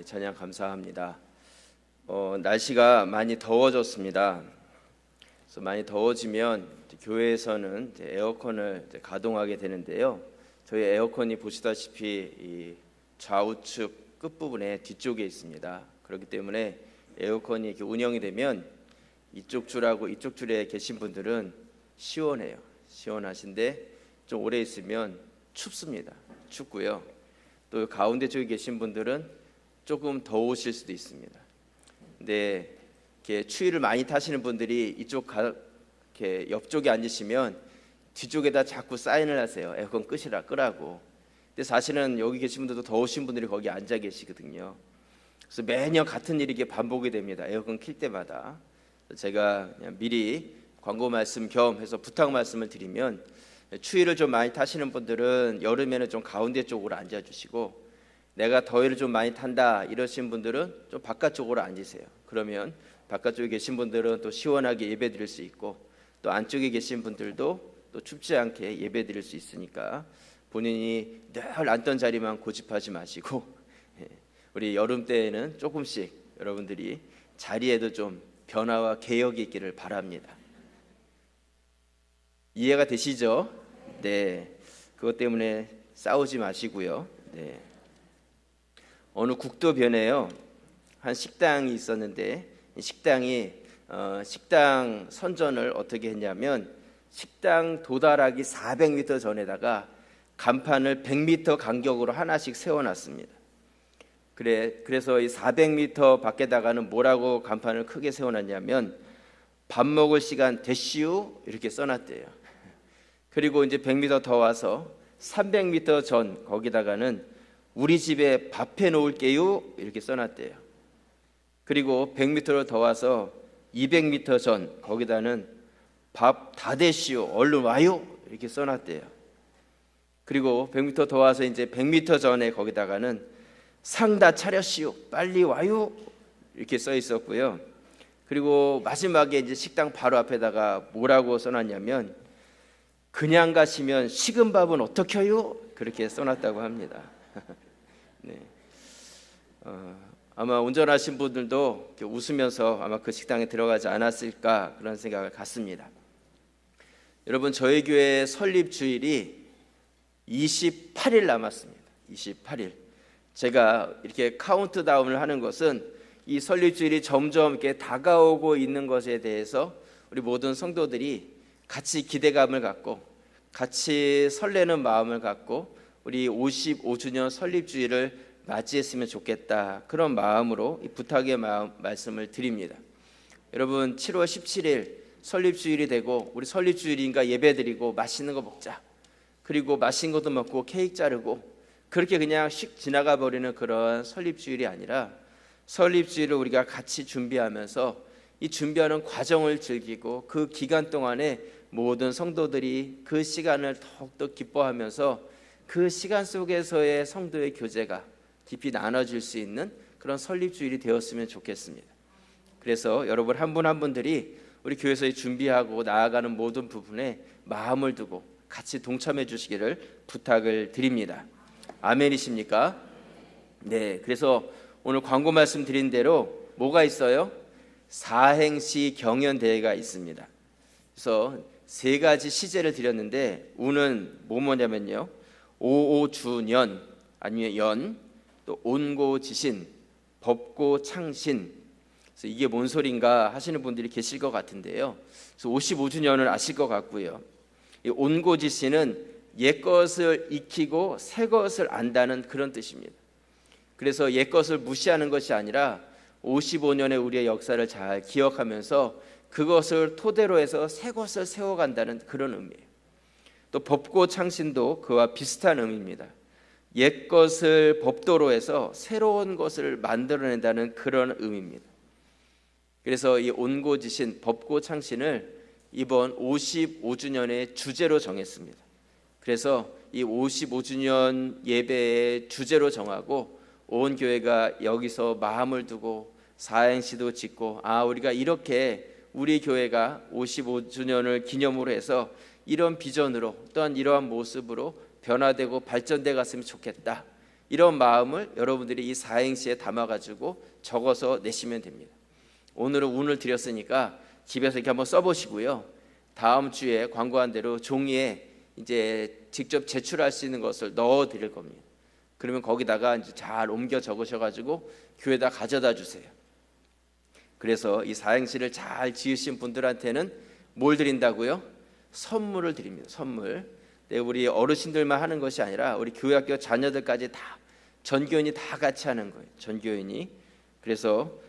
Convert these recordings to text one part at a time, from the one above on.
찬양 감사합니다. 날씨가 많이 더워졌습니다. 그래서 많이 더워지면 교회에서는 에어컨을 가동하게 되는데요. 저희 에어컨이 보시다시피 이 좌우측 끝부분에 뒤쪽에 있습니다. 그렇기 때문에 에어컨이 이렇게 운영이 되면 이쪽 줄하고 이쪽 줄에 계신 분들은 시원해요. 시원하신데 좀 오래 있으면 춥습니다. 춥고요. 또 가운데 쪽에 계신 분들은 조금 더우실 수도 있습니다. 근데 이렇게 추위를 많이 타시는 분들이 이렇게 옆쪽에 앉으시면 뒤쪽에다 자꾸 사인을 하세요. 에어컨 끄라고. 근데 사실은 여기 계신 분들도 더우신 분들이 거기 앉아 계시거든요. 그래서 매년 같은 일이 이게 반복이 됩니다. 에어컨 킬 때마다. 제가 그냥 미리 광고 말씀 겸 해서 부탁 말씀을 드리면, 추위를 좀 많이 타시는 분들은 여름에는 좀 가운데 쪽으로 앉아주시고, 내가 더위를 좀 많이 탄다 이러신 분들은 좀 바깥쪽으로 앉으세요. 그러면 바깥쪽에 계신 분들은 또 시원하게 예배 드릴 수 있고, 또 안쪽에 계신 분들도 또 춥지 않게 예배 드릴 수 있으니까 본인이 늘 앉던 자리만 고집하지 마시고, 우리 여름 때에는 조금씩 여러분들이 자리에도 좀 변화와 개혁이 있기를 바랍니다. 이해가 되시죠? 네, 그것 때문에 싸우지 마시고요. 네. 어느 국도변에요, 한 식당이 있었는데, 이 식당이 식당 선전을 어떻게 했냐면, 식당 도달하기 400m 전에다가 간판을 100m 간격으로 하나씩 세워놨습니다. 그래서 이 400m 밖에다가는 뭐라고 간판을 크게 세워놨냐면, 밥 먹을 시간 됐시우 이렇게 써놨대요. 그리고 이제 100m 더 와서 300m 전 거기다가는 우리 집에 밥 해놓을게요 이렇게 써놨대요. 그리고 100m로 더 와서 200m 전 거기다는 밥 다 됐시오 얼른 와요 이렇게 써놨대요. 그리고 100m 더 와서 이제 100m 전에 거기다가는 상 다 차렸시오 빨리 와요 이렇게 써 있었고요. 그리고 마지막에 이제 식당 바로 앞에다가 뭐라고 써놨냐면, 그냥 가시면 식은 밥은 어떡해요? 그렇게 써놨다고 합니다. 네. 아마 운전하신 분들도 웃으면서 아마 그 식당에 들어가지 않았을까 그런 생각을 갖습니다. 여러분, 저희 교회 설립 주일이 28일 남았습니다. 28일. 제가 이렇게 카운트다운을 하는 것은 이 설립 주일이 점점 이렇게 다가오고 있는 것에 대해서 우리 모든 성도들이 같이 기대감을 갖고 같이 설레는 마음을 갖고 우리 55주년 설립 주일을 맞이했으면 좋겠다, 그런 마음으로 이 부탁의 말씀을 드립니다. 여러분, 7월 17일 설립 주일이 되고 우리 설립 주일인가 예배드리고 맛있는 거 먹자, 그리고 맛있는 것도 먹고 케이크 자르고 그렇게 그냥 휙 지나가 버리는 그런 설립 주일이 아니라, 설립 주일을 우리가 같이 준비하면서 이 준비하는 과정을 즐기고 그 기간 동안에 모든 성도들이 그 시간을 더욱더 기뻐하면서 그 시간 속에서의 성도의 교제가 깊이 나눠질 수 있는 그런 설립 주일이 되었으면 좋겠습니다. 그래서 여러분 한 분 한 분들이 우리 교회에서 준비하고 나아가는 모든 부분에 마음을 두고 같이 동참해 주시기를 부탁을 드립니다. 아멘이십니까? 네, 그래서 오늘 광고 말씀 드린 대로 뭐가 있어요? 사행시 경연대회가 있습니다. 그래서 세 가지 시제를 드렸는데, 우는 뭐냐면요, 오오주년 아니면 연, 또 온고지신, 법고창신. 그래서 이게 뭔 소린가 하시는 분들이 계실 것 같은데요. 그래서 55주년을 아실 것 같고요. 이 온고지신은 옛것을 익히고 새 것을 안다는 그런 뜻입니다. 그래서 옛것을 무시하는 것이 아니라 55년의 우리의 역사를 잘 기억하면서 그것을 토대로 해서 새 것을 세워간다는 그런 의미예요. 또 법고창신도 그와 비슷한 의미입니다. 옛것을 법도로 해서 새로운 것을 만들어낸다는 그런 의미입니다. 그래서 이 온고지신, 법고창신을 이번 55주년의 주제로 정했습니다. 그래서 이 55주년 예배의 주제로 정하고 온 교회가 여기서 마음을 두고 사행시도 짓고, 우리가 이렇게 우리 교회가 55주년을 기념으로 해서 이런 비전으로 또한 이러한 모습으로 변화되고 발전돼 갔으면 좋겠다, 이런 마음을 여러분들이 이 사행시에 담아가지고 적어서 내시면 됩니다. 오늘은 운을 드렸으니까 집에서 이렇게 한번 써보시고요. 다음 주에 광고한 대로 종이에 이제 직접 제출할 수 있는 것을 넣어 드릴 겁니다. 그러면 거기다가 이제 잘 옮겨 적으셔가지고 교회에다 가져다 주세요. 그래서 이 사행시를 잘 지으신 분들한테는 뭘 드린다고요? 선물을 드립니다. 선물. 네, 우리 어르신들만 하는 것이 아니라 우리 교회학교 자녀들까지 다 전교인이 다 같이 하는 거예요. 전교인이. 그래서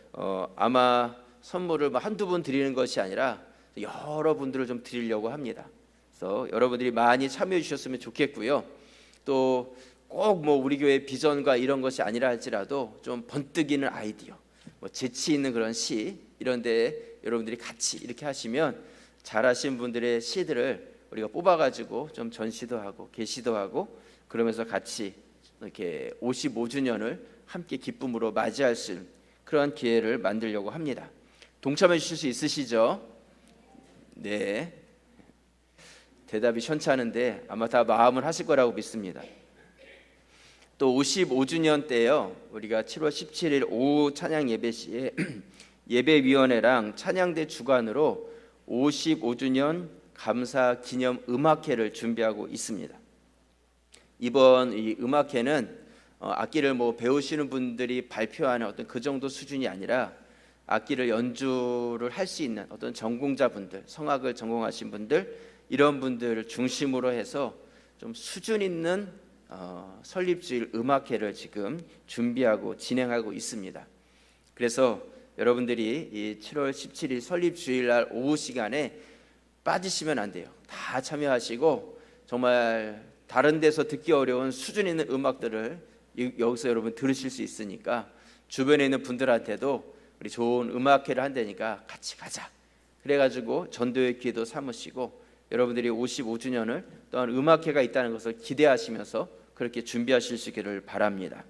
아마 선물을 한두 분 드리는 것이 아니라 여러 분들을 좀 드리려고 합니다. 그래서 여러분들이 많이 참여해 주셨으면 좋겠고요. 또 꼭 뭐 우리 교회 비전과 이런 것이 아니라 할지라도 좀 번뜩이는 아이디어, 뭐 재치 있는 그런 시 이런 데 여러분들이 같이 이렇게 하시면 잘하신 분들의 시들을 우리가 뽑아가지고 좀 전시도 하고 게시도 하고 그러면서 같이 이렇게 55주년을 함께 기쁨으로 맞이할 수 있는 그런 기회를 만들려고 합니다. 동참해 주실 수 있으시죠? 네. 대답이 현찮은데 아마 다 마음을 하실 거라고 믿습니다. 또 55주년 때요, 우리가 7월 17일 오후 찬양 예배 시에 예배위원회랑 찬양대 주관으로 55주년 감사 기념 음악회를 준비하고 있습니다. 이번 이 음악회는 악기를 뭐 배우시는 분들이 발표하는 어떤 그 정도 수준이 아니라 악기를 연주를 할 수 있는 어떤 전공자분들, 성악을 전공하신 분들 이런 분들을 중심으로 해서 좀 수준 있는 설립주일 음악회를 지금 준비하고 진행하고 있습니다. 그래서 여러분들이 이 7월 17일 설립주일날 오후 시간에 빠지시면 안 돼요. 다 참여하시고 정말 다른 데서 듣기 어려운 수준 있는 음악들을 여기서 여러분 들으실 수 있으니까 주변에 있는 분들한테도 우리 좋은 음악회를 한다니까 같이 가자. 그래가지고 전도의 기회도 삼으시고 여러분들이 55주년을 또한 음악회가 있다는 것을 기대하시면서 그렇게 준비하실 수 있기를 바랍니다.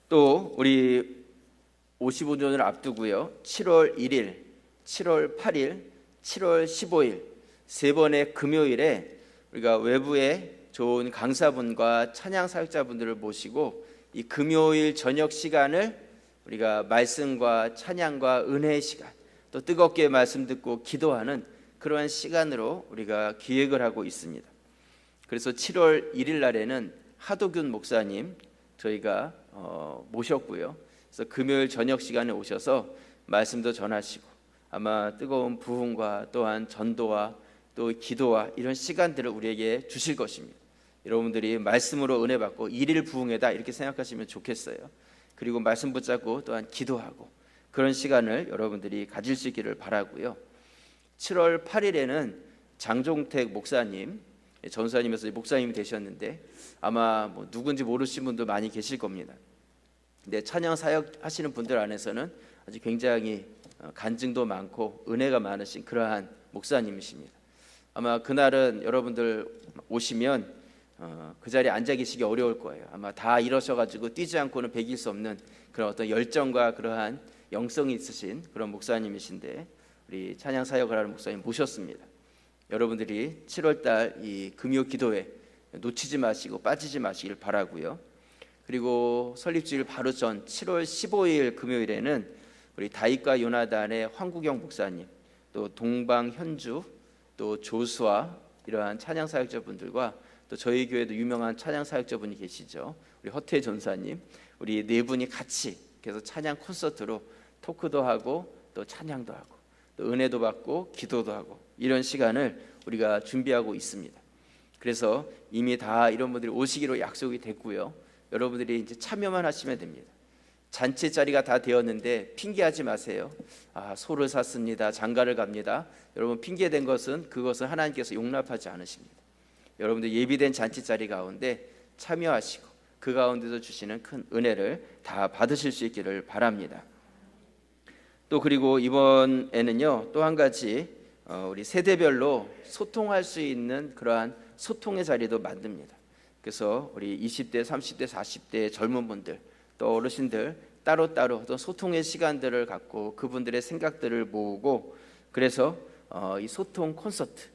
또 우리 55주년을 앞두고요. 7월 1일, 7월 8일, 7월 15일 세 번의 금요일에 우리가 외부의 좋은 강사분과 찬양 사역자분들을 모시고 이 금요일 저녁 시간을 우리가 말씀과 찬양과 은혜의 시간, 또 뜨겁게 말씀 듣고 기도하는 그러한 시간으로 우리가 기획을 하고 있습니다. 그래서 7월 1일 날에는 하도균 목사님 저희가 모셨고요. 그래서 금요일 저녁 시간에 오셔서 말씀도 전하시고 아마 뜨거운 부흥과 또한 전도와 또 기도와 이런 시간들을 우리에게 주실 것입니다. 여러분들이 말씀으로 은혜 받고 일일 부흥회다 이렇게 생각하시면 좋겠어요. 그리고 말씀 붙잡고 또한 기도하고 그런 시간을 여러분들이 가질 수 있기를 바라고요. 7월 8일에는 장종택 목사님, 전사님에서 목사님이 되셨는데 아마 뭐 누군지 모르시는 분도 많이 계실 겁니다. 근데 찬양 사역 하시는 분들 안에서는 아주 굉장히 간증도 많고 은혜가 많으신 그러한 목사님이십니다. 아마 그날은 여러분들 오시면 그 자리에 앉아 계시기 어려울 거예요. 아마 다 일어서가지고 뛰지 않고는 배길 수 없는 그런 어떤 열정과 그러한 영성이 있으신 그런 목사님이신데 우리 찬양 사역을 하는 목사님 모셨습니다. 여러분들이 7월달 이 금요 기도회 놓치지 마시고 빠지지 마시길 바라고요. 그리고 설립주일 바로 전 7월 15일 금요일에는 우리 다윗과 요나단의 황구경 목사님, 또 동방현주, 또 조수아 이러한 찬양 사역자분들과 또 저희 교회도 유명한 찬양 사역자분이 계시죠. 우리 허태 전사님, 우리 네 분이 같이 그래서 찬양 콘서트로 토크도 하고 또 찬양도 하고 또 은혜도 받고 기도도 하고 이런 시간을 우리가 준비하고 있습니다. 그래서 이미 다 이런 분들이 오시기로 약속이 됐고요. 여러분들이 이제 참여만 하시면 됩니다. 잔치 자리가 다 되었는데 핑계하지 마세요. 소를 샀습니다. 장가를 갑니다. 여러분 핑계된 것은 그것은 하나님께서 용납하지 않으십니다. 여러분들 예비된 잔치 자리 가운데 참여하시고 그 가운데서 주시는 큰 은혜를 다 받으실 수 있기를 바랍니다. 또 그리고 이번에는요 또 한 가지 우리 세대별로 소통할 수 있는 그러한 소통의 자리도 만듭니다. 그래서 우리 20대, 30대, 40대 젊은 분들 또 어르신들 따로따로 어떤 소통의 시간들을 갖고 그분들의 생각들을 모으고 그래서 이 소통 콘서트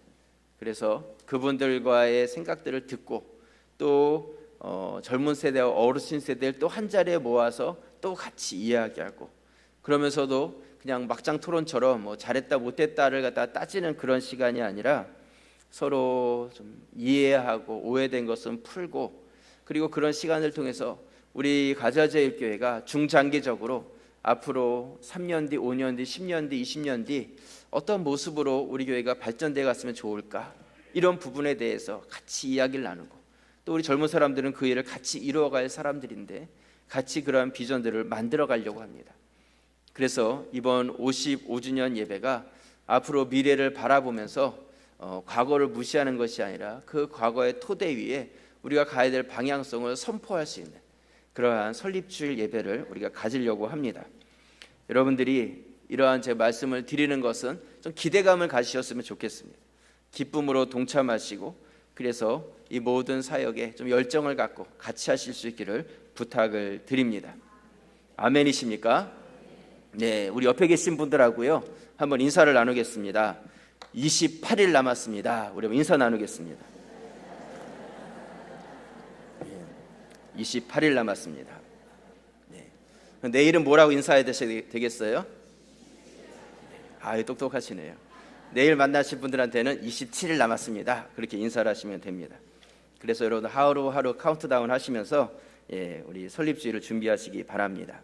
그래서 그분들과의 생각들을 듣고 또 젊은 세대와 어르신 세대를 또 한 자리에 모아서 또 같이 이야기하고, 그러면서도 그냥 막장 토론처럼 뭐 잘했다 못했다를 갖다 따지는 그런 시간이 아니라 서로 좀 이해하고 오해된 것은 풀고, 그리고 그런 시간을 통해서 우리 가자제일교회가 중장기적으로 앞으로 3년 뒤, 5년 뒤, 10년 뒤, 20년 뒤 어떤 모습으로 우리 교회가 발전되어 갔으면 좋을까, 이런 부분에 대해서 같이 이야기를 나누고, 또 우리 젊은 사람들은 그 일을 같이 이루어갈 사람들인데 같이 그러한 비전들을 만들어 가려고 합니다. 그래서 이번 55주년 예배가 앞으로 미래를 바라보면서 과거를 무시하는 것이 아니라 그 과거의 토대 위에 우리가 가야 될 방향성을 선포할 수 있는 그러한 설립주일 예배를 우리가 가지려고 합니다. 여러분들이 이러한 제 말씀을 드리는 것은 좀 기대감을 가지셨으면 좋겠습니다. 기쁨으로 동참하시고, 그래서 이 모든 사역에 좀 열정을 갖고 같이 하실 수 있기를 부탁을 드립니다. 아멘이십니까? 네, 우리 옆에 계신 분들하고요 한번 인사를 나누겠습니다. 28일 남았습니다. 우리 인사 나누겠습니다. 28일 남았습니다. 네. 내일은 뭐라고 인사해야 되겠어요? 똑똑하시네요. 내일 만나실 분들한테는 27일 남았습니다. 그렇게 인사를 하시면 됩니다. 그래서 여러분 하루하루 카운트다운 하시면서 우리 설립주일을 준비하시기 바랍니다.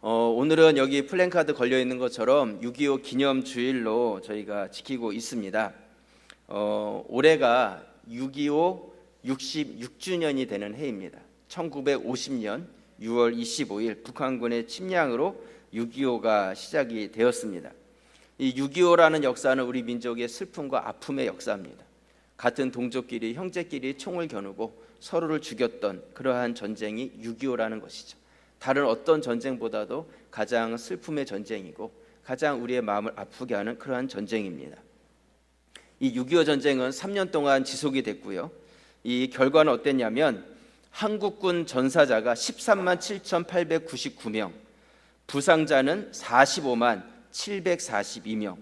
오늘은 여기 플랜카드 걸려 있는 것처럼 6.25 기념주일로 저희가 지키고 있습니다. 올해가 6.25 66주년이 되는 해입니다. 1950년 6월 25일 북한군의 침략으로 6.25가 시작이 되었습니다. 이 6.25라는 역사는 우리 민족의 슬픔과 아픔의 역사입니다. 같은 동족끼리, 형제끼리 총을 겨누고 서로를 죽였던 그러한 전쟁이 6.25라는 것이죠. 다른 어떤 전쟁보다도 가장 슬픔의 전쟁이고 가장 우리의 마음을 아프게 하는 그러한 전쟁입니다. 이 6.25 전쟁은 3년 동안 지속이 됐고요. 이 결과는 어땠냐면 한국군 전사자가 13만 7,899명, 부상자는 45만 742명,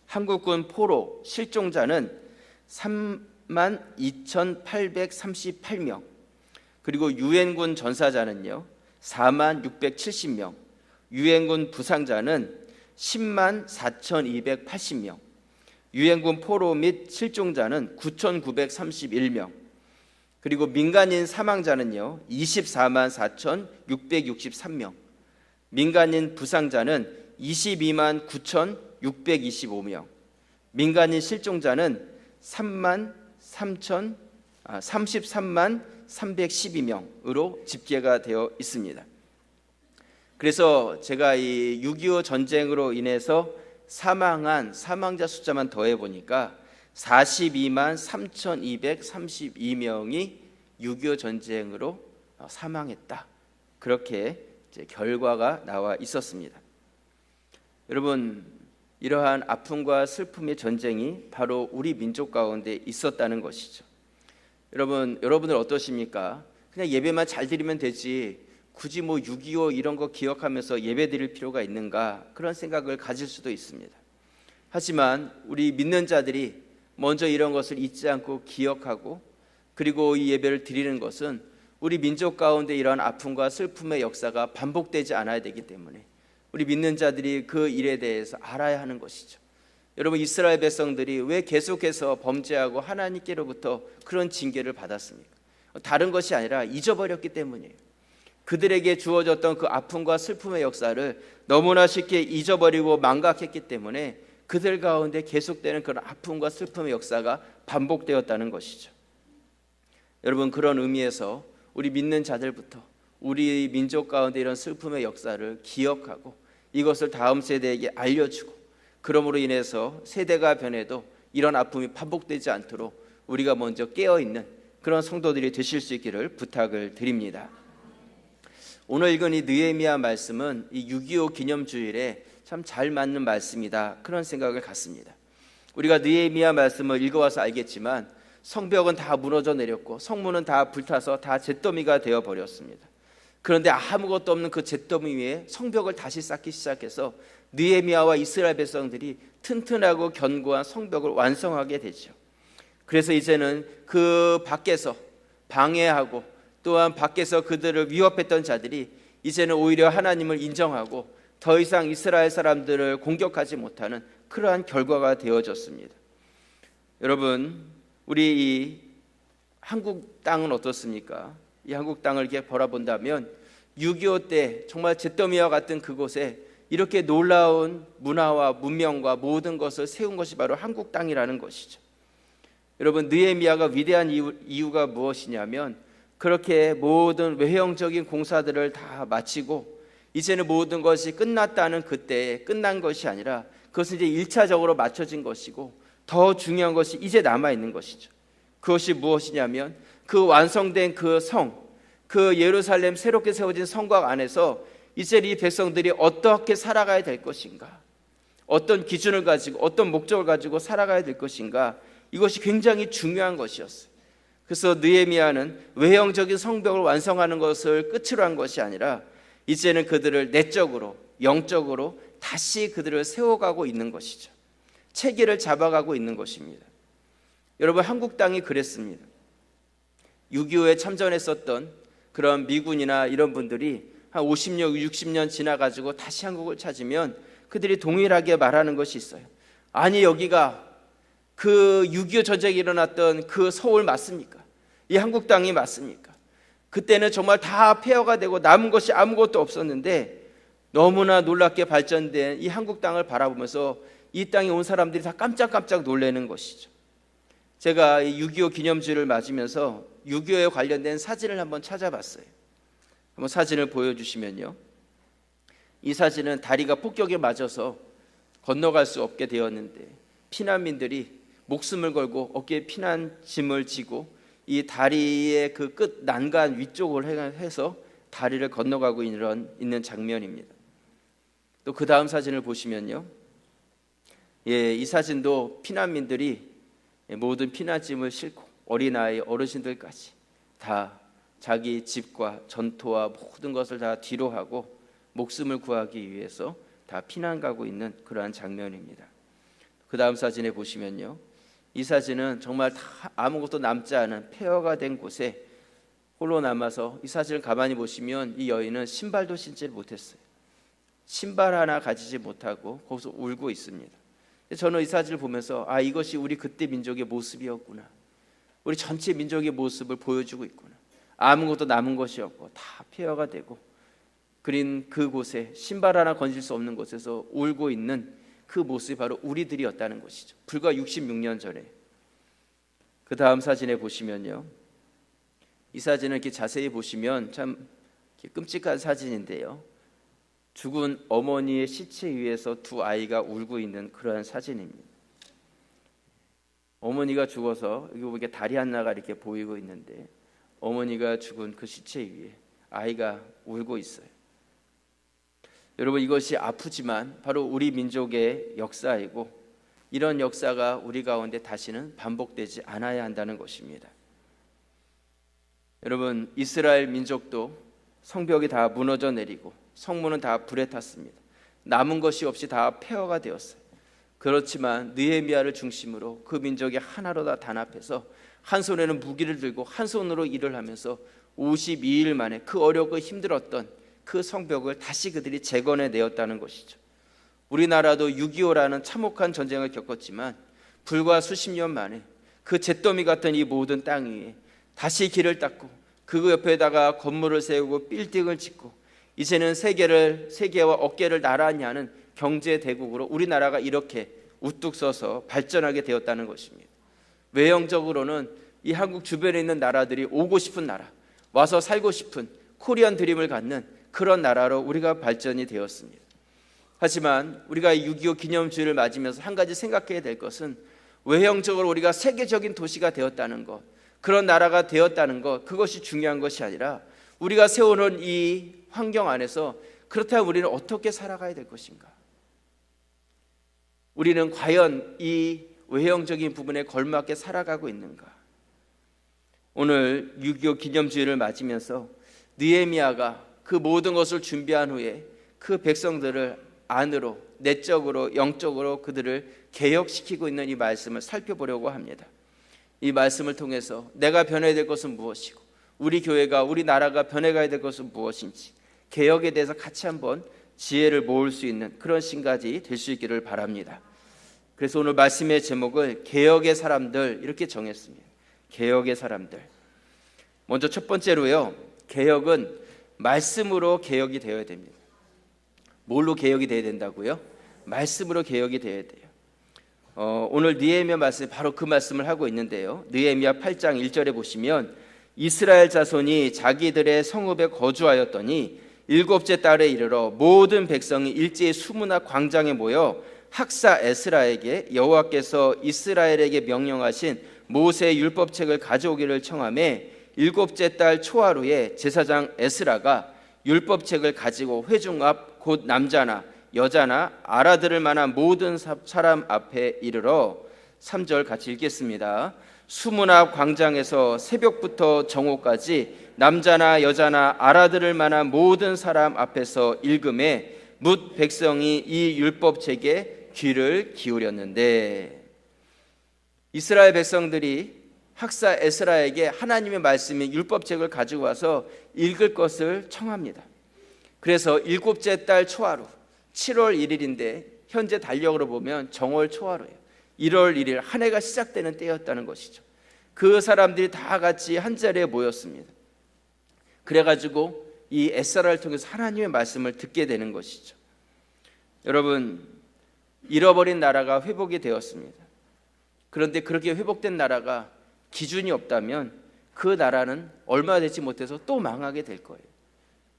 한국군 포로 실종자는 3만 2,838명, 그리고 유엔군 전사자는요 4만 670명, 유엔군 부상자는 10만 4,280명, 유엔군 포로 및 실종자는 9,931명, 그리고 민간인 사망자는요 24만 4,663명, 민간인 부상자는 22만 9,625명, 민간인 실종자는 33만 312명으로 집계가 되어 있습니다. 그래서 제가 이 6.25 전쟁으로 인해서 사망한 사망자 숫자만 더해 보니까 42만 3,232명이 6.25 전쟁으로 사망했다. 그렇게 이제 결과가 나와 있었습니다. 여러분, 이러한 아픔과 슬픔의 전쟁이 바로 우리 민족 가운데 있었다는 것이죠. 여러분들 어떠십니까? 그냥 예배만 잘 드리면 되지 굳이 6.25 이런 거 기억하면서 예배 드릴 필요가 있는가, 그런 생각을 가질 수도 있습니다. 하지만 우리 믿는 자들이 먼저 이런 것을 잊지 않고 기억하고, 그리고 이 예배를 드리는 것은 우리 민족 가운데 이러한 아픔과 슬픔의 역사가 반복되지 않아야 되기 때문에 우리 믿는 자들이 그 일에 대해서 알아야 하는 것이죠. 여러분, 이스라엘 백성들이 왜 계속해서 범죄하고 하나님께로부터 그런 징계를 받았습니까? 다른 것이 아니라 잊어버렸기 때문이에요. 그들에게 주어졌던 그 아픔과 슬픔의 역사를 너무나 쉽게 잊어버리고 망각했기 때문에 그들 가운데 계속되는 그런 아픔과 슬픔의 역사가 반복되었다는 것이죠. 여러분, 그런 의미에서 우리 믿는 자들부터 우리 민족 가운데 이런 슬픔의 역사를 기억하고 이것을 다음 세대에게 알려주고, 그러므로 인해서 세대가 변해도 이런 아픔이 반복되지 않도록 우리가 먼저 깨어있는 그런 성도들이 되실 수 있기를 부탁을 드립니다. 오늘 읽은 이 느헤미야 말씀은 이 6.25 기념주일에 참 잘 맞는 말씀이다, 그런 생각을 갖습니다. 우리가 느헤미야 말씀을 읽어와서 알겠지만 성벽은 다 무너져 내렸고 성문은 다 불타서 다 잿더미가 되어버렸습니다. 그런데 아무것도 없는 그 잿더미 위에 성벽을 다시 쌓기 시작해서 느헤미야와 이스라엘 백성들이 튼튼하고 견고한 성벽을 완성하게 되죠. 그래서 이제는 그 밖에서 방해하고 또한 밖에서 그들을 위협했던 자들이 이제는 오히려 하나님을 인정하고 더 이상 이스라엘 사람들을 공격하지 못하는 그러한 결과가 되어졌습니다. 여러분, 우리 이 한국 땅은 어떻습니까? 이 한국 땅을 이렇게 바라본다면 6.25 때 정말 잿더미와 같은 그곳에 이렇게 놀라운 문화와 문명과 모든 것을 세운 것이 바로 한국 땅이라는 것이죠. 여러분, 느헤미야가 위대한 이유가 무엇이냐면 그렇게 모든 외형적인 공사들을 다 마치고 이제는 모든 것이 끝났다는 그때에 끝난 것이 아니라 그것은 이제 1차적으로 맞춰진 것이고 더 중요한 것이 이제 남아있는 것이죠. 그것이 무엇이냐면 그 완성된 그 성, 그 예루살렘 새롭게 세워진 성곽 안에서 이제 이 백성들이 어떻게 살아가야 될 것인가, 어떤 기준을 가지고 어떤 목적을 가지고 살아가야 될 것인가, 이것이 굉장히 중요한 것이었어요. 그래서 느헤미야는 외형적인 성벽을 완성하는 것을 끝으로 한 것이 아니라 이제는 그들을 내적으로 영적으로 다시 그들을 세워가고 있는 것이죠. 체계를 잡아가고 있는 것입니다. 여러분, 한국 땅이 그랬습니다. 6.25에 참전했었던 그런 미군이나 이런 분들이 한 50년, 60년 지나가지고 다시 한국을 찾으면 그들이 동일하게 말하는 것이 있어요. 아니, 여기가 그 6.25 전쟁이 일어났던 그 서울 맞습니까? 이 한국 땅이 맞습니까? 그때는 정말 다 폐허가 되고 남은 것이 아무것도 없었는데 너무나 놀랍게 발전된 이 한국 땅을 바라보면서 이 땅에 온 사람들이 다 깜짝깜짝 놀라는 것이죠. 제가 6.25 기념주를 맞으면서 6.25에 관련된 사진을 한번 찾아봤어요. 한번 사진을 보여주시면요, 이 사진은 다리가 폭격에 맞아서 건너갈 수 없게 되었는데 피난민들이 목숨을 걸고 어깨에 피난짐을 지고 이 다리의 그 끝 난간 위쪽을 해서 다리를 건너가고 있는 장면입니다. 또 그 다음 사진을 보시면요, 이 사진도 피난민들이 모든 피난짐을 싣고 어린아이, 어르신들까지 다 자기 집과 전토와 모든 것을 다 뒤로 하고 목숨을 구하기 위해서 다 피난 가고 있는 그러한 장면입니다. 그 다음 사진에 보시면요, 이 사진은 정말 다 아무것도 남지 않은 폐허가 된 곳에 홀로 남아서 이 사진을 가만히 보시면 이 여인은 신발도 신지를 못했어요. 신발 하나 가지지 못하고 거기서 울고 있습니다. 저는 이 사진을 보면서 이것이 우리 그때 민족의 모습이었구나, 우리 전체 민족의 모습을 보여주고 있구나. 아무것도 남은 것이 없고 다 폐허가 되고 그린 그곳에 신발 하나 건질 수 없는 곳에서 울고 있는 그 모습이 바로 우리들이었다는 것이죠. 불과 66년 전에. 그 다음 사진에 보시면요, 이 사진을 이렇게 자세히 보시면 참 끔찍한 사진인데요, 죽은 어머니의 시체 위에서 두 아이가 울고 있는 그러한 사진입니다. 어머니가 죽어서 여기 보니까 다리 하나가 이렇게 보이고 있는데 어머니가 죽은 그 시체 위에 아이가 울고 있어요. 여러분, 이것이 아프지만 바로 우리 민족의 역사이고 이런 역사가 우리 가운데 다시는 반복되지 않아야 한다는 것입니다. 여러분, 이스라엘 민족도 성벽이 다 무너져 내리고 성문은 다 불에 탔습니다. 남은 것이 없이 다 폐허가 되었어요. 그렇지만 느헤미야를 중심으로 그 민족이 하나로 다 단합해서 한 손에는 무기를 들고 한 손으로 일을 하면서 52일 만에 그 어렵고 힘들었던 그 성벽을 다시 그들이 재건해 내었다는 것이죠. 우리나라도 6.25라는 참혹한 전쟁을 겪었지만 불과 수십 년 만에 그 잿더미 같은 이 모든 땅 위에 다시 길을 닦고 그 옆에다가 건물을 세우고 빌딩을 짓고 이제는 세계와 어깨를 나란히 하는 경제 대국으로 우리나라가 이렇게 우뚝 서서 발전하게 되었다는 것입니다. 외형적으로는 이 한국 주변에 있는 나라들이 오고 싶은 나라, 와서 살고 싶은 코리안 드림을 갖는 그런 나라로 우리가 발전이 되었습니다. 하지만 우리가 6.25 기념주의를 맞으면서 한 가지 생각해야 될 것은 외형적으로 우리가 세계적인 도시가 되었다는 것, 그런 나라가 되었다는 것, 그것이 중요한 것이 아니라 우리가 세워놓은 이 환경 안에서 그렇다면 우리는 어떻게 살아가야 될 것인가? 우리는 과연 이 외형적인 부분에 걸맞게 살아가고 있는가? 오늘 6.25 기념주의를 맞으면서 느헤미야가 그 모든 것을 준비한 후에 그 백성들을 안으로, 내적으로, 영적으로 그들을 개혁시키고 있는 이 말씀을 살펴보려고 합니다. 이 말씀을 통해서 내가 변해야 될 것은 무엇이고 우리 교회가, 우리 나라가 변해가야 될 것은 무엇인지, 개혁에 대해서 같이 한번 지혜를 모을 수 있는 그런 시간까지 될 수 있기를 바랍니다. 그래서 오늘 말씀의 제목을 개혁의 사람들 이렇게 정했습니다. 개혁의 사람들. 먼저 첫 번째로요, 개혁은 말씀으로 개혁이 되어야 됩니다. 뭘로 개혁이 되어야 된다고요? 말씀으로 개혁이 되어야 돼요. 오늘 느헤미야 말씀에 바로 그 말씀을 하고 있는데요, 느헤미야 8장 1절에 보시면 이스라엘 자손이 자기들의 성읍에 거주하였더니 일곱째 달에 이르러 모든 백성이 일제히 수문화 광장에 모여 학사 에스라에게 여호와께서 이스라엘에게 명령하신 모세의 율법책을 가져오기를 청하매 일곱째 달 초하루에 제사장 에스라가 율법책을 가지고 회중 앞 곧 남자나 여자나 알아들을 만한 모든 사람 앞에 이르러 3절 같이 읽겠습니다. 수문 앞 광장에서 새벽부터 정오까지 남자나 여자나 알아들을 만한 모든 사람 앞에서 읽음에 뭇 백성이 이 율법책에 귀를 기울였는데, 이스라엘 백성들이 학사 에스라에게 하나님의 말씀인 율법책을 가지고 와서 읽을 것을 청합니다. 그래서 일곱째 달 초하루 7월 1일인데 현재 달력으로 보면 정월 초하루예요. 1월 1일 한 해가 시작되는 때였다는 것이죠. 그 사람들이 다 같이 한 자리에 모였습니다. 그래가지고 이 에스라를 통해서 하나님의 말씀을 듣게 되는 것이죠. 여러분, 잃어버린 나라가 회복이 되었습니다. 그런데 그렇게 회복된 나라가 기준이 없다면 그 나라는 얼마 되지 못해서 또 망하게 될 거예요.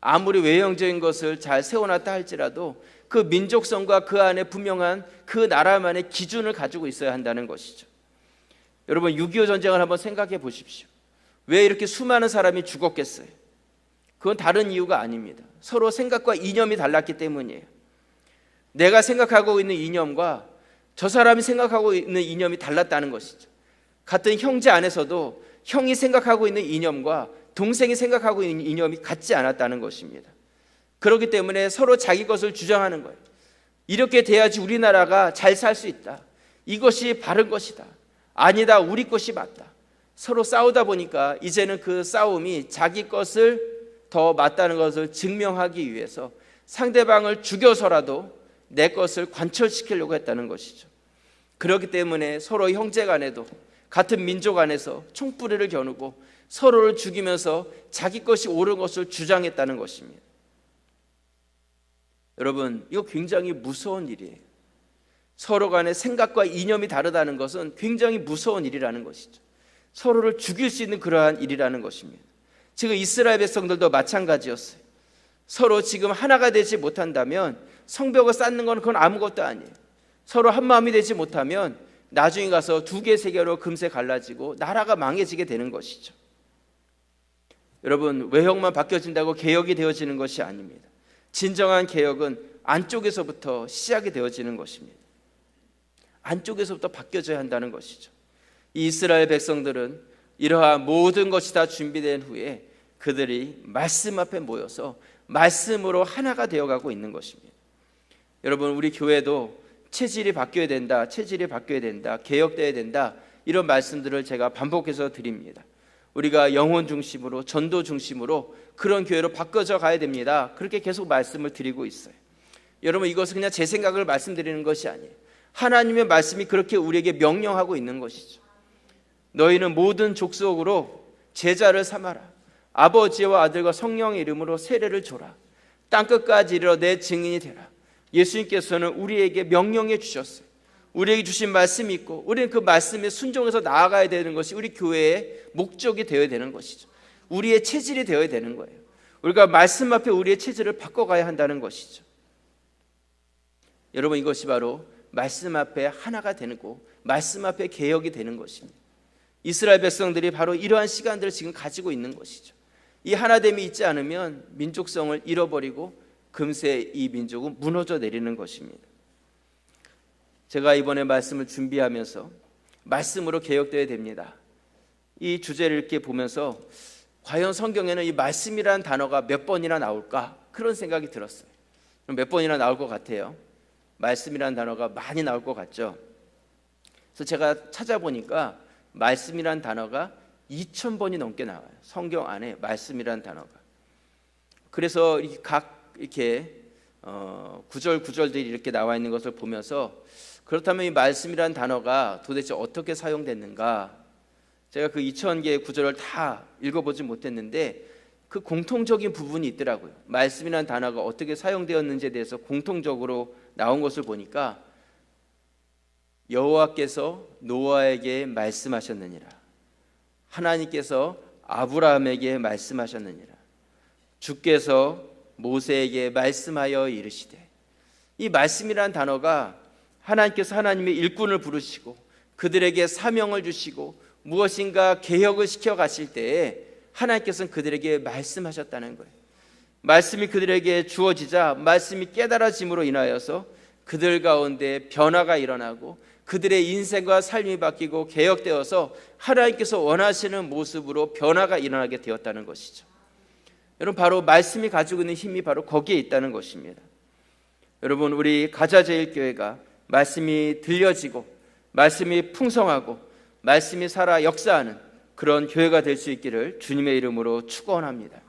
아무리 외형적인 것을 잘 세워놨다 할지라도 그 민족성과 그 안에 분명한 그 나라만의 기준을 가지고 있어야 한다는 것이죠. 여러분, 6.25 전쟁을 한번 생각해 보십시오. 왜 이렇게 수많은 사람이 죽었겠어요? 그건 다른 이유가 아닙니다. 서로 생각과 이념이 달랐기 때문이에요. 내가 생각하고 있는 이념과 저 사람이 생각하고 있는 이념이 달랐다는 것이죠. 같은 형제 안에서도 형이 생각하고 있는 이념과 동생이 생각하고 있는 이념이 같지 않았다는 것입니다. 그렇기 때문에 서로 자기 것을 주장하는 거예요. 이렇게 돼야지 우리나라가 잘 살 수 있다. 이것이 바른 것이다. 아니다, 우리 것이 맞다. 서로 싸우다 보니까 이제는 그 싸움이 자기 것을 더 맞다는 것을 증명하기 위해서 상대방을 죽여서라도 내 것을 관철시키려고 했다는 것이죠. 그렇기 때문에 서로 형제 간에도 같은 민족 안에서 총뿌리를 겨누고 서로를 죽이면서 자기 것이 옳은 것을 주장했다는 것입니다. 여러분, 이거 굉장히 무서운 일이에요. 서로 간의 생각과 이념이 다르다는 것은 굉장히 무서운 일이라는 것이죠. 서로를 죽일 수 있는 그러한 일이라는 것입니다. 지금 이스라엘 백성들도 마찬가지였어요. 서로 지금 하나가 되지 못한다면 성벽을 쌓는 건 그건 아무것도 아니에요. 서로 한 마음이 되지 못하면 나중에 가서 두 개, 세 개로 금세 갈라지고 나라가 망해지게 되는 것이죠. 여러분, 외형만 바뀌어진다고 개혁이 되어지는 것이 아닙니다. 진정한 개혁은 안쪽에서부터 시작이 되어지는 것입니다. 안쪽에서부터 바뀌어져야 한다는 것이죠. 이 이스라엘 백성들은 이러한 모든 것이 다 준비된 후에 그들이 말씀 앞에 모여서 말씀으로 하나가 되어가고 있는 것입니다. 여러분, 우리 교회도 체질이 바뀌어야 된다, 체질이 바뀌어야 된다, 개혁되어야 된다, 이런 말씀들을 제가 반복해서 드립니다. 우리가 영혼 중심으로, 전도 중심으로 그런 교회로 바꿔져 가야 됩니다. 그렇게 계속 말씀을 드리고 있어요. 여러분, 이것은 그냥 제 생각을 말씀드리는 것이 아니에요. 하나님의 말씀이 그렇게 우리에게 명령하고 있는 것이죠. 너희는 모든 족속으로 제자를 삼아라. 아버지와 아들과 성령의 이름으로 세례를 줘라. 땅끝까지 이르러 내 증인이 되라. 예수님께서는 우리에게 명령해 주셨어요. 우리에게 주신 말씀이 있고 우리는 그 말씀에 순종해서 나아가야 되는 것이 우리 교회의 목적이 되어야 되는 것이죠. 우리의 체질이 되어야 되는 거예요. 우리가 말씀 앞에 우리의 체질을 바꿔가야 한다는 것이죠. 여러분, 이것이 바로 말씀 앞에 하나가 되고 말씀 앞에 개혁이 되는 것입니다. 이스라엘 백성들이 바로 이러한 시간들을 지금 가지고 있는 것이죠. 이 하나됨이 있지 않으면 민족성을 잃어버리고 금세 이 민족은 무너져 내리는 것입니다. 제가 이번에 말씀을 준비하면서 말씀으로 개혁되어야 됩니다, 이 주제를 이렇게 보면서 과연 성경에는 이 말씀이라는 단어가 몇 번이나 나올까, 그런 생각이 들었어요. 몇 번이나 나올 것 같아요? 말씀이라는 단어가 많이 나올 것 같죠? 그래서 제가 찾아보니까 말씀이라는 단어가 2,000번이 넘게 나와요. 성경 안에 말씀이라는 단어가. 그래서 이렇게 구절들이 이렇게 나와 있는 것을 보면서 그렇다면 이 말씀이라는 단어가 도대체 어떻게 사용됐는가? 제가 그 2,000개의 구절을 다 읽어보지 못했는데 그 공통적인 부분이 있더라고요. 말씀이라는 단어가 어떻게 사용되었는지에 대해서 공통적으로 나온 것을 보니까 여호와께서 노아에게 말씀하셨느니라, 하나님께서 아브라함에게 말씀하셨느니라, 주께서 모세에게 말씀하여 이르시되. 이 말씀이라는 단어가 하나님께서 하나님의 일꾼을 부르시고 그들에게 사명을 주시고 무엇인가 개혁을 시켜 가실 때에 하나님께서는 그들에게 말씀하셨다는 거예요. 말씀이 그들에게 주어지자 말씀이 깨달아짐으로 인하여서 그들 가운데 변화가 일어나고 그들의 인생과 삶이 바뀌고 개혁되어서 하나님께서 원하시는 모습으로 변화가 일어나게 되었다는 것이죠. 여러분, 바로 말씀이 가지고 있는 힘이 바로 거기에 있다는 것입니다. 여러분, 우리 가자제일교회가 말씀이 들려지고 말씀이 풍성하고 말씀이 살아 역사하는 그런 교회가 될 수 있기를 주님의 이름으로 축원합니다.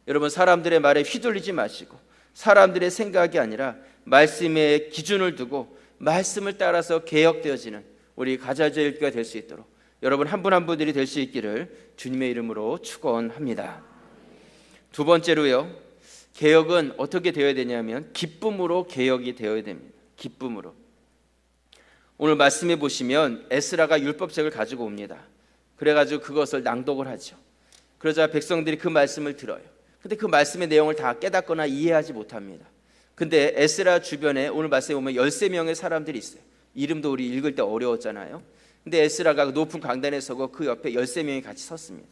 여러분, 사람들의 말에 휘둘리지 마시고 사람들의 생각이 아니라 말씀의 기준을 두고 말씀을 따라서 개혁되어지는 우리 가자제일교회가 될 수 있도록 여러분 한 분 한 분들이 될 수 있기를 주님의 이름으로 축원합니다. 두 번째로요, 개혁은 어떻게 되어야 되냐면 기쁨으로 개혁이 되어야 됩니다. 기쁨으로. 오늘 말씀해 보시면 에스라가 율법책을 가지고 옵니다. 그래가지고 그것을 낭독을 하죠. 그러자 백성들이 그 말씀을 들어요. 근데 그 말씀의 내용을 다 깨닫거나 이해하지 못합니다. 근데 에스라 주변에 오늘 말씀에 보면 13명의 사람들이 있어요. 이름도 우리 읽을 때 어려웠잖아요. 근데 에스라가 높은 강단에 서고 그 옆에 13명이 같이 섰습니다.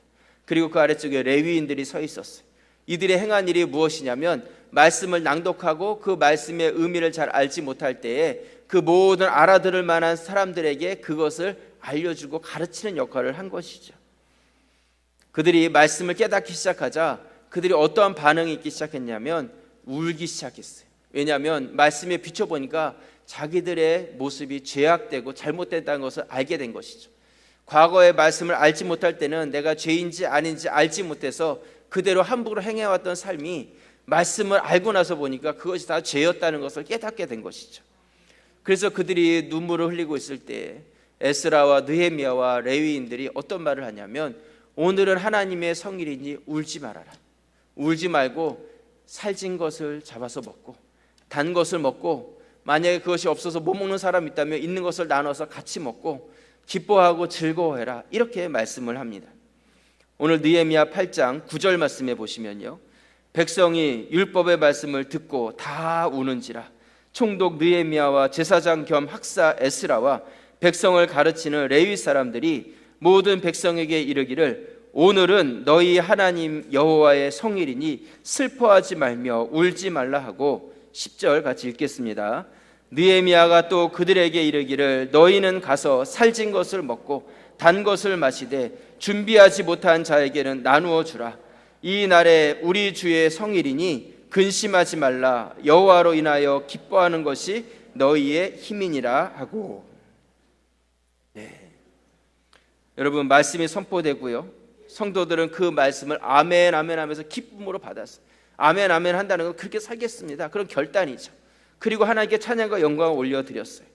그리고 그 아래쪽에 레위인들이 서 있었어요. 이들이 행한 일이 무엇이냐면 말씀을 낭독하고 그 말씀의 의미를 잘 알지 못할 때에 그 모든 알아들을 만한 사람들에게 그것을 알려주고 가르치는 역할을 한 것이죠. 그들이 말씀을 깨닫기 시작하자 그들이 어떠한 반응이 있기 시작했냐면 울기 시작했어요. 왜냐하면 말씀에 비춰보니까 자기들의 모습이 죄악되고 잘못됐다는 것을 알게 된 것이죠. 과거의 말씀을 알지 못할 때는 내가 죄인지 아닌지 알지 못해서 그대로 함부로 행해왔던 삶이 말씀을 알고 나서 보니까 그것이 다 죄였다는 것을 깨닫게 된 것이죠. 그래서 그들이 눈물을 흘리고 있을 때 에스라와 느헤미야와 레위인들이 어떤 말을 하냐면 오늘은 하나님의 성일이니 울지 말아라. 울지 말고 살찐 것을 잡아서 먹고 단 것을 먹고 만약에 그것이 없어서 못 먹는 사람이 있다면 있는 것을 나눠서 같이 먹고 기뻐하고 즐거워해라. 이렇게 말씀을 합니다. 오늘 느헤미야 8장 9절 말씀해 보시면요, 백성이 율법의 말씀을 듣고 다 우는지라 총독 느헤미야와 제사장 겸 학사 에스라와 백성을 가르치는 레위 사람들이 모든 백성에게 이르기를 오늘은 너희 하나님 여호와의 성일이니 슬퍼하지 말며 울지 말라 하고 10절 같이 읽겠습니다. 느헤미야가 또 그들에게 이르기를 너희는 가서 살찐 것을 먹고 단 것을 마시되 준비하지 못한 자에게는 나누어 주라. 이 날에 우리 주의 성일이니 근심하지 말라. 여호와로 인하여 기뻐하는 것이 너희의 힘이니라 하고. 여러분, 말씀이 선포되고요, 성도들은 그 말씀을 아멘 아멘 하면서 기쁨으로 받았어요. 아멘 아멘 한다는 건 그렇게 살겠습니다, 그런 결단이죠. 그리고 하나님께 찬양과 영광을 올려드렸어요.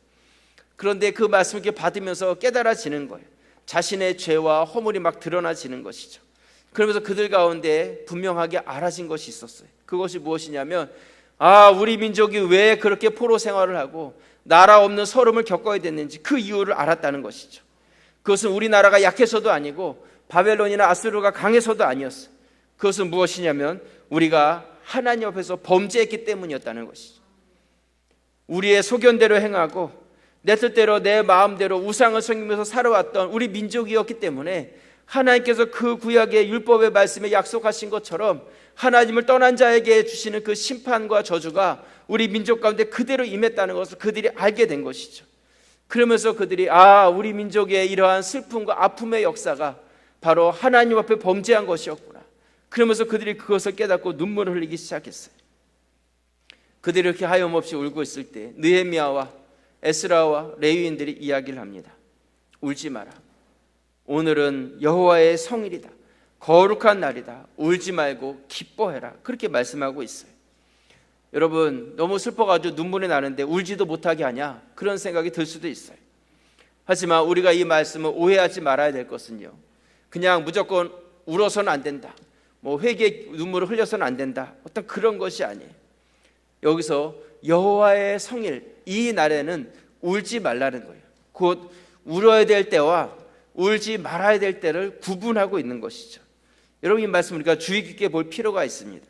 그런데 그 말씀을 이렇게 받으면서 깨달아지는 거예요. 자신의 죄와 허물이 막 드러나지는 것이죠. 그러면서 그들 가운데 분명하게 알아진 것이 있었어요. 그것이 무엇이냐면 우리 민족이 왜 그렇게 포로 생활을 하고 나라 없는 서름을 겪어야 됐는지 그 이유를 알았다는 것이죠. 그것은 우리나라가 약해서도 아니고 바벨론이나 아수르가 강해서도 아니었어요. 그것은 무엇이냐면 우리가 하나님 앞에서 범죄했기 때문이었다는 것이죠. 우리의 소견대로 행하고 내 뜻대로 내 마음대로 우상을 섬기면서 살아왔던 우리 민족이었기 때문에 하나님께서 그 구약의 율법의 말씀에 약속하신 것처럼 하나님을 떠난 자에게 주시는 그 심판과 저주가 우리 민족 가운데 그대로 임했다는 것을 그들이 알게 된 것이죠. 그러면서 그들이 우리 민족의 이러한 슬픔과 아픔의 역사가 바로 하나님 앞에 범죄한 것이었구나. 그러면서 그들이 그것을 깨닫고 눈물을 흘리기 시작했어요. 그들이 이렇게 하염없이 울고 있을 때 느헤미야와 에스라와 레위인들이 이야기를 합니다. 울지 마라. 오늘은 여호와의 성일이다. 거룩한 날이다. 울지 말고 기뻐해라. 그렇게 말씀하고 있어요. 여러분, 너무 슬퍼가지고 눈물이 나는데 울지도 못하게 하냐? 그런 생각이 들 수도 있어요. 하지만 우리가 이 말씀을 오해하지 말아야 될 것은요, 그냥 무조건 울어서는 안 된다, 뭐 회개의 눈물을 흘려서는 안 된다, 어떤 그런 것이 아니에요. 여기서 여호와의 성일, 이 날에는 울지 말라는 거예요. 곧 울어야 될 때와 울지 말아야 될 때를 구분하고 있는 것이죠. 여러분, 이 말씀 우리가 주의 깊게 볼 필요가 있습니다.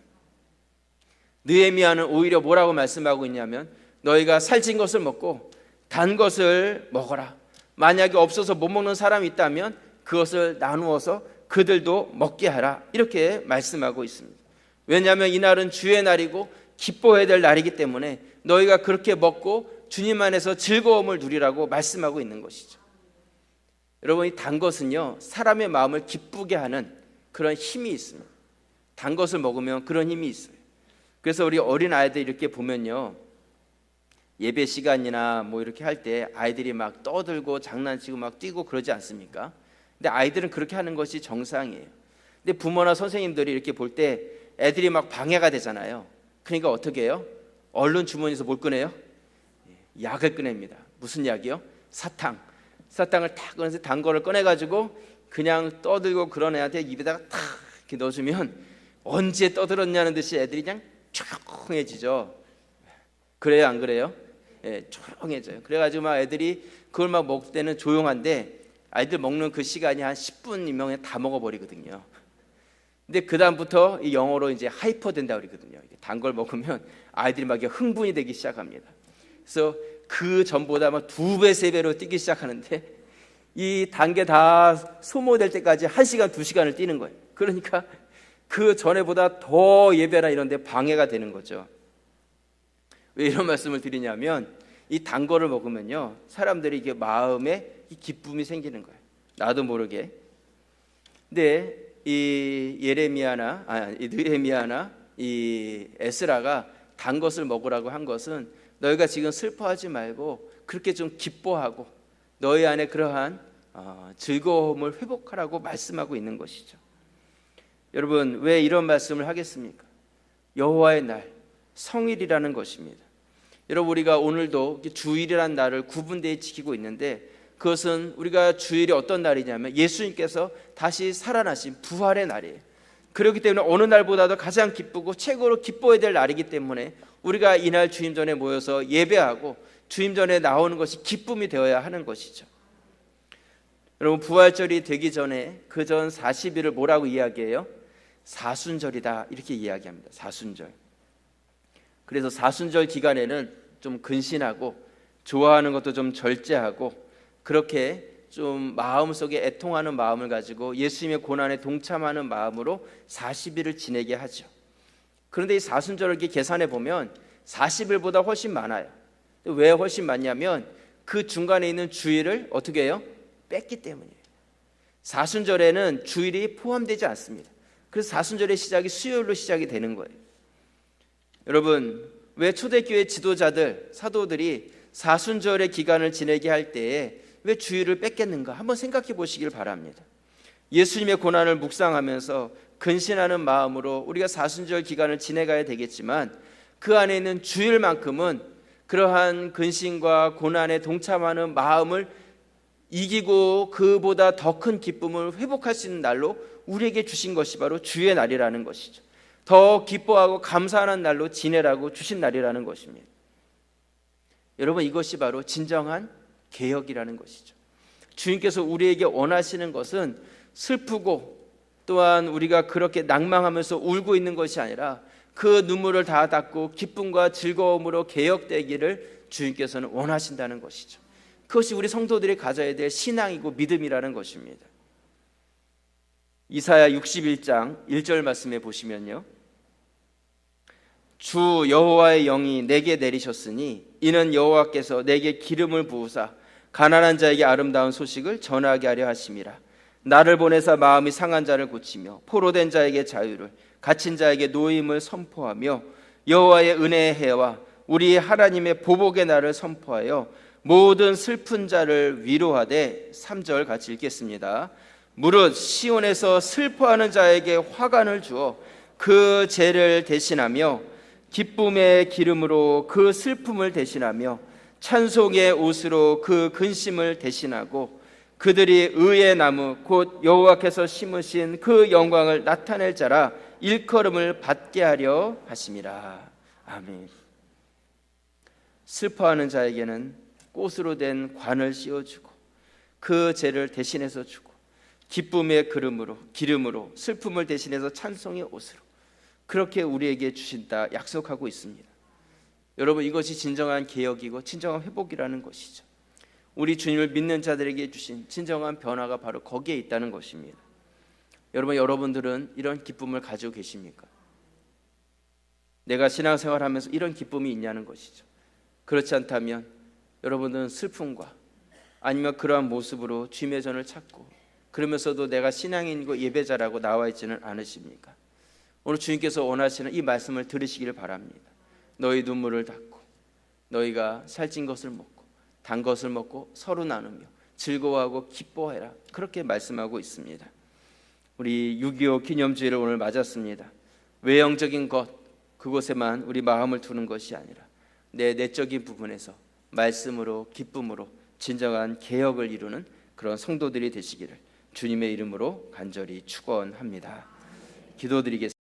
느헤미야는 오히려 뭐라고 말씀하고 있냐면, 너희가 살찐 것을 먹고 단 것을 먹어라. 만약에 없어서 못 먹는 사람이 있다면 그것을 나누어서 그들도 먹게 하라. 이렇게 말씀하고 있습니다. 왜냐하면 이날은 주의 날이고 기뻐해야 될 날이기 때문에 너희가 그렇게 먹고 주님 안에서 즐거움을 누리라고 말씀하고 있는 것이죠. 여러분, 이 단 것은요, 사람의 마음을 기쁘게 하는 그런 힘이 있습니다. 단 것을 먹으면 그런 힘이 있어요. 그래서 우리 어린 아이들 이렇게 보면요, 예배 시간이나 뭐 이렇게 할 때 아이들이 막 떠들고 장난치고 막 뛰고 그러지 않습니까? 근데 아이들은 그렇게 하는 것이 정상이에요. 근데 부모나 선생님들이 이렇게 볼 때 애들이 막 방해가 되잖아요. 그러니까 어떻게 해요? 얼른 주머니에서 뭘 꺼내요? 약을 꺼냅니다. 무슨 약이요? 사탕을 탁 꺼내서 단 거를 꺼내가지고 그냥 떠들고 그런 애한테 입에다가 탁 이렇게 넣어주면 언제 떠들었냐는 듯이 애들이 그냥 조용해지죠. 그래요, 안 그래요? 예, 조용해져요. 그래가지고 막 애들이 그걸 막 먹을 때는 조용한데 아이들 먹는 그 시간이 한 10분이면 다 먹어버리거든요. 근데 그 다음부터 이 영어로 이제 하이퍼 된다 그러거든요. 단 걸 먹으면 아이들이 막 흥분이 되기 시작합니다. 그래서 그 전보다 막 2배, 3배로 뛰기 시작하는데 이 단계 다 소모될 때까지 1시간, 2시간을 뛰는 거예요. 그러니까 그 전에보다 더 예배나 이런 데 방해가 되는 거죠. 왜 이런 말씀을 드리냐면, 이 단 거를 먹으면요, 사람들이 이게 마음에 이 기쁨이 생기는 거예요. 나도 모르게. 근데 이 느헤미야나 이 에스라가 단 것을 먹으라고 한 것은 너희가 지금 슬퍼하지 말고 그렇게 좀 기뻐하고 너희 안에 그러한 즐거움을 회복하라고 말씀하고 있는 것이죠. 여러분, 왜 이런 말씀을 하겠습니까? 여호와의 날, 성일이라는 것입니다. 여러분, 우리가 오늘도 주일이라는 날을 구분되어 지키고 있는데, 그것은 우리가 주일이 어떤 날이냐면 예수님께서 다시 살아나신 부활의 날이에요. 그렇기 때문에 어느 날보다도 가장 기쁘고 최고로 기뻐해야 될 날이기 때문에 우리가 이날 주임 전에 모여서 예배하고 주임 전에 나오는 것이 기쁨이 되어야 하는 것이죠. 여러분, 부활절이 되기 전에 그 전 40일을 뭐라고 이야기해요? 사순절이다, 이렇게 이야기합니다. 사순절. 그래서 사순절 기간에는 좀 근신하고 좋아하는 것도 좀 절제하고 그렇게 좀 마음속에 애통하는 마음을 가지고 예수님의 고난에 동참하는 마음으로 40일을 지내게 하죠. 그런데 이 사순절을 이렇게 계산해 보면 40일보다 훨씬 많아요. 왜 훨씬 많냐면 그 중간에 있는 주일을 어떻게 해요? 뺐기 때문이에요. 사순절에는 주일이 포함되지 않습니다. 그래서 사순절의 시작이 수요일로 시작이 되는 거예요. 여러분, 왜 초대교회 지도자들, 사도들이 사순절의 기간을 지내게 할 때에 왜 주일을 뺐겠는가? 한번 생각해 보시길 바랍니다. 예수님의 고난을 묵상하면서 근신하는 마음으로 우리가 사순절 기간을 지내가야 되겠지만, 그 안에 있는 주일만큼은 그러한 근신과 고난에 동참하는 마음을 이기고 그보다 더 큰 기쁨을 회복할 수 있는 날로 우리에게 주신 것이 바로 주의 날이라는 것이죠. 더 기뻐하고 감사하는 날로 지내라고 주신 날이라는 것입니다. 여러분, 이것이 바로 진정한 개혁이라는 것이죠. 주님께서 우리에게 원하시는 것은 슬프고 또한 우리가 그렇게 낭망하면서 울고 있는 것이 아니라 그 눈물을 다 닦고 기쁨과 즐거움으로 개혁되기를 주님께서는 원하신다는 것이죠. 그것이 우리 성도들이 가져야 될 신앙이고 믿음이라는 것입니다. 이사야 61장 1절 말씀에 보시면요, 주 여호와의 영이 내게 내리셨으니 이는 여호와께서 내게 기름을 부으사 가난한 자에게 아름다운 소식을 전하게 하려 하심이라. 나를 보내사 마음이 상한 자를 고치며 포로된 자에게 자유를, 갇힌 자에게 노임을 선포하며 여호와의 은혜의 해와 우리 하나님의 보복의 날을 선포하여 모든 슬픈 자를 위로하되 3절 같이 읽겠습니다. 무릇 시온에서 슬퍼하는 자에게 화관을 주어 그 죄를 대신하며 기쁨의 기름으로 그 슬픔을 대신하며 찬송의 옷으로 그 근심을 대신하고 그들이 의의 나무 곧 여호와께서 심으신 그 영광을 나타낼 자라 일컬음을 받게 하려 하심이라. 아멘. 슬퍼하는 자에게는 꽃으로 된 관을 씌워주고 그 죄를 대신해서 주고 기쁨의 기름으로 슬픔을 대신해서 찬송의 옷으로 그렇게 우리에게 주신다 약속하고 있습니다. 여러분, 이것이 진정한 개혁이고 진정한 회복이라는 것이죠. 우리 주님을 믿는 자들에게 주신 진정한 변화가 바로 거기에 있다는 것입니다. 여러분들은 이런 기쁨을 가지고 계십니까? 내가 신앙생활하면서 이런 기쁨이 있냐는 것이죠. 그렇지 않다면 여러분들은 슬픔과 아니면 그러한 모습으로 주님의 전을 찾고 그러면서도 내가 신앙인이고 예배자라고 나와 있지는 않으십니까? 오늘 주님께서 원하시는 이 말씀을 들으시기를 바랍니다. 너희 눈물을 닦고 너희가 살찐 것을 먹고 단 것을 먹고 서로 나누며 즐거워하고 기뻐해라, 그렇게 말씀하고 있습니다. 우리 6.25 기념주일을 오늘 맞았습니다. 외형적인 것, 그곳에만 우리 마음을 두는 것이 아니라 내 내적인 부분에서 말씀으로 기쁨으로 진정한 개혁을 이루는 그런 성도들이 되시기를 주님의 이름으로 간절히 축원합니다. 기도드리겠습니다.